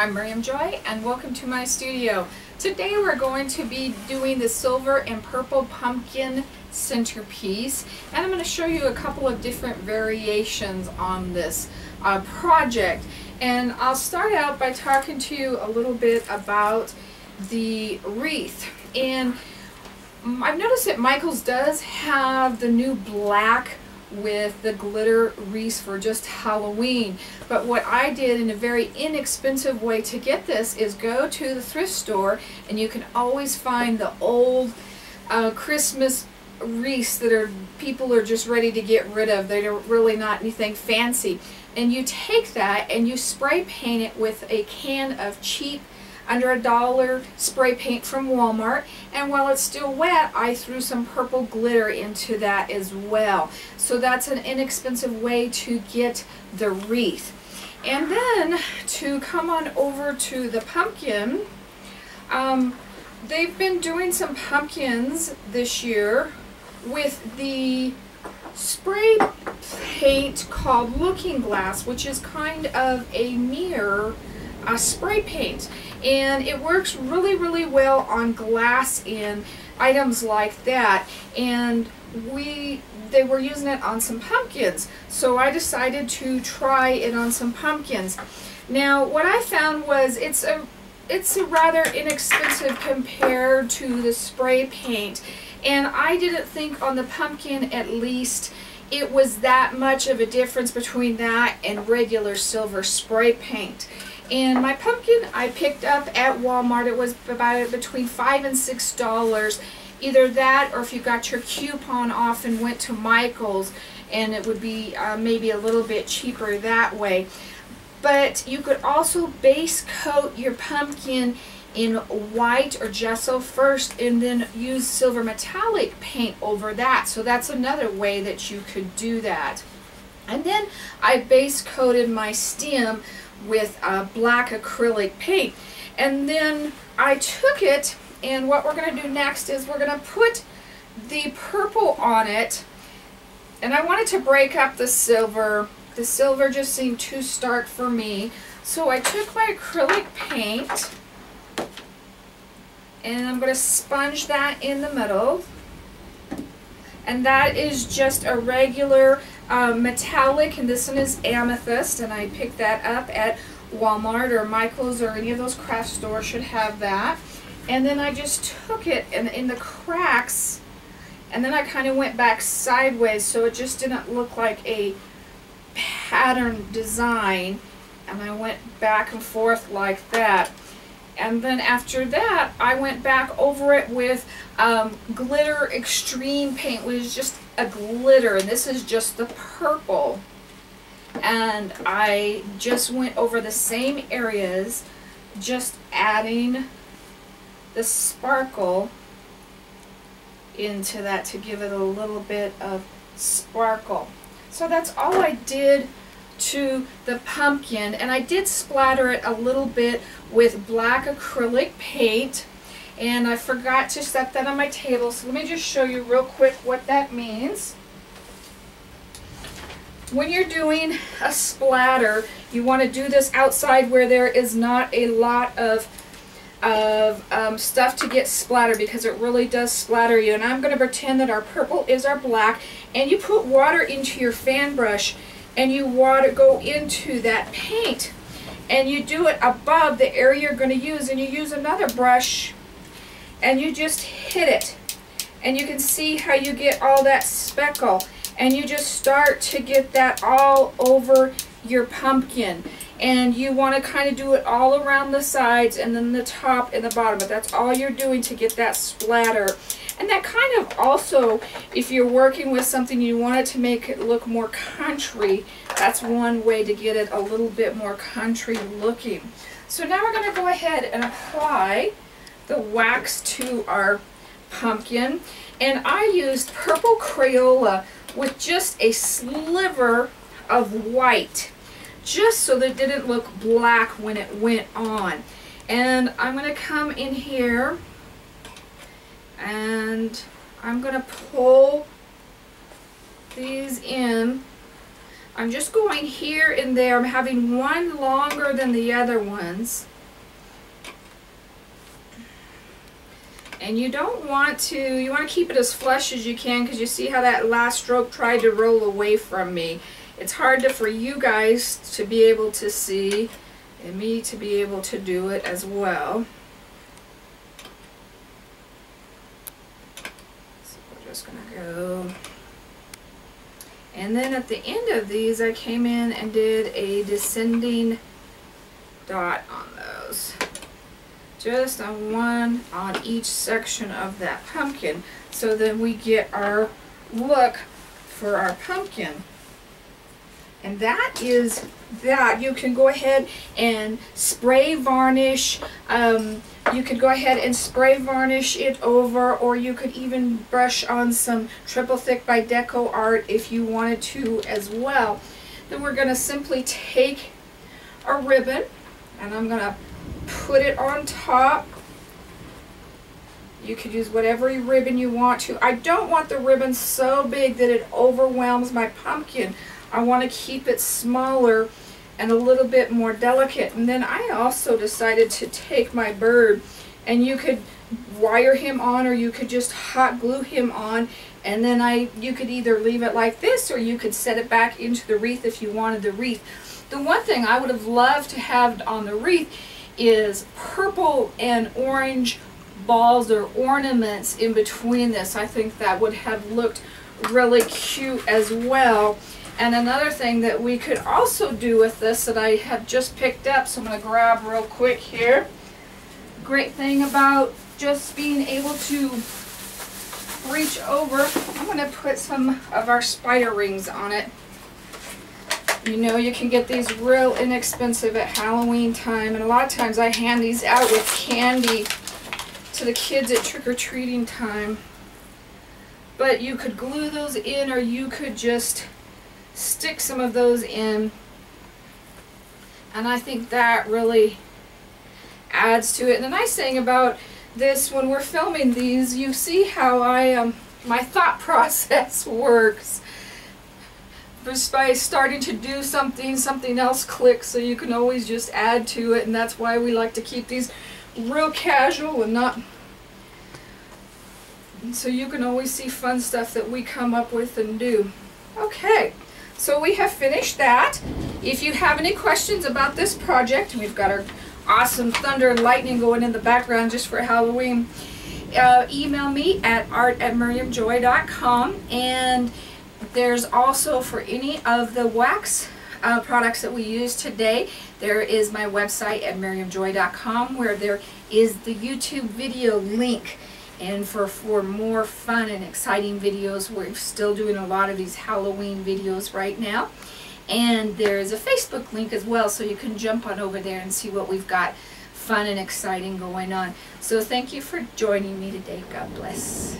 I'm Miriam Joy and welcome to my studio. Today we're going to be doing the silver and purple pumpkin centerpiece, and I'm going to show you a couple of different variations on this project. And I'll start out by talking to you a little bit about the wreath. And I've noticed that Michael's does have the new black with the glitter wreaths for just Halloween, but what I did in a very inexpensive way to get this is go to the thrift store, and you can always find the old Christmas wreaths that people are just ready to get rid of. They're really not anything fancy, and you take that and you spray paint it with a can of cheap under $1 spray paint from Walmart, and while it's still wet I threw some purple glitter into that as well. So that's an inexpensive way to get the wreath. And then to come on over to the pumpkin, they've been doing some pumpkins this year with the spray paint called Looking Glass, which is kind of a mirror spray paint, and it works really well on glass and items like that, and they were using it on some pumpkins, so I decided to try it on some pumpkins. Now what I found was it's a rather inexpensive compared to the spray paint, and I didn't think on the pumpkin at least it was that much of a difference between that and regular silver spray paint. And my pumpkin I picked up at Walmart. It was about between $5 and $6. Either that, or if you got your coupon off and went to Michael's, and it would be maybe a little bit cheaper that way. But you could also base coat your pumpkin in white or gesso first, and then use silver metallic paint over that. So that's another way that you could do that. And then I base coated my stem with black acrylic paint, and then I took it, and what we're going to do next is we're going to put the purple on it, and I wanted to break up the silver. The silver just seemed too stark for me, so I took my acrylic paint and I'm going to sponge that in the middle, and that is just a regular metallic, and this one is amethyst, and I picked that up at Walmart or Michael's or any of those craft stores should have that. And then I just took it and in the cracks, and then I kind of went back sideways so it just didn't look like a pattern design, and I went back and forth like that. And then after that I went back over it with glitter extreme paint, which is just a glitter, and this is just the purple, and I just went over the same areas, just adding the sparkle into that to give it a little bit of sparkle. So that's all I did to the pumpkin, and I did splatter it a little bit with black acrylic paint, and I forgot to set that on my table, so let me just show you real quick what that means. When you're doing a splatter, you want to do this outside where there is not a lot of stuff to get splattered, because it really does splatter you. And I'm going to pretend that our purple is our black, and you put water into your fan brush, and you go into that paint, and you do it above the area you're going to use, and you use another brush and you just hit it, and you can see how you get all that speckle, and you just start to get that all over your pumpkin. And you want to kind of do it all around the sides and then the top and the bottom, but that's all you're doing to get that splatter. And that kind of also, if you're working with something you want it to make it look more country, that's one way to get it a little bit more country looking. So now we're going to go ahead and apply the wax to our pumpkin, and I used purple Crayola with just a sliver of white, just so that it didn't look black when it went on. And I'm going to come in here and I'm going to pull these in. I'm just going here and there. I'm having one longer than the other ones. And you don't want to, you want to keep it as flush as you can, because you see how that last stroke tried to roll away from me. It's hard for you guys to be able to see, and me to be able to do it as well. So we're just going to go. And then at the end of these, I came in and did a descending dot on those. Just on one on each section of that pumpkin, so then we get our look for our pumpkin. And that is that. You can go ahead and spray varnish. You could go ahead and spray varnish it over, or you could even brush on some triple thick by Deco Art if you wanted to as well. Then we're going to simply take a ribbon, and I'm going to put it on top. You could use whatever ribbon you want to. I don't want the ribbon so big that it overwhelms my pumpkin. I want to keep it smaller and a little bit more delicate. And then I also decided to take my bird, and you could wire him on, or you could just hot glue him on, and then you could either leave it like this, or you could set it back into the wreath if you wanted the wreath. The one thing I would have loved to have on the wreath is purple and orange balls or ornaments in between this. I think that would have looked really cute as well. And another thing that we could also do with this that I have just picked up, so I'm going to grab real quick here. Great thing about just being able to reach over, I'm going to put some of our spider rings on it. You know, you can get these real inexpensive at Halloween time, and a lot of times I hand these out with candy to the kids at trick-or-treating time. But you could glue those in, or you could just stick some of those in, and I think that really adds to it. And the nice thing about this, when we're filming these, you see how my thought process works. Just by starting to do something, something else clicks, so you can always just add to it, and that's why we like to keep these real casual and not, and so you can always see fun stuff that we come up with and do. Okay, so we have finished that. If you have any questions about this project, we've got our awesome thunder and lightning going in the background just for Halloween, email me at art@miriamjoy.com, and there's also, for any of the wax products that we use today, there is my website at miriamjoy.com, where there is the YouTube video link. And for more fun and exciting videos, we're still doing a lot of these Halloween videos right now. And there's a Facebook link as well, so you can jump on over there and see what we've got fun and exciting going on. So thank you for joining me today. God bless.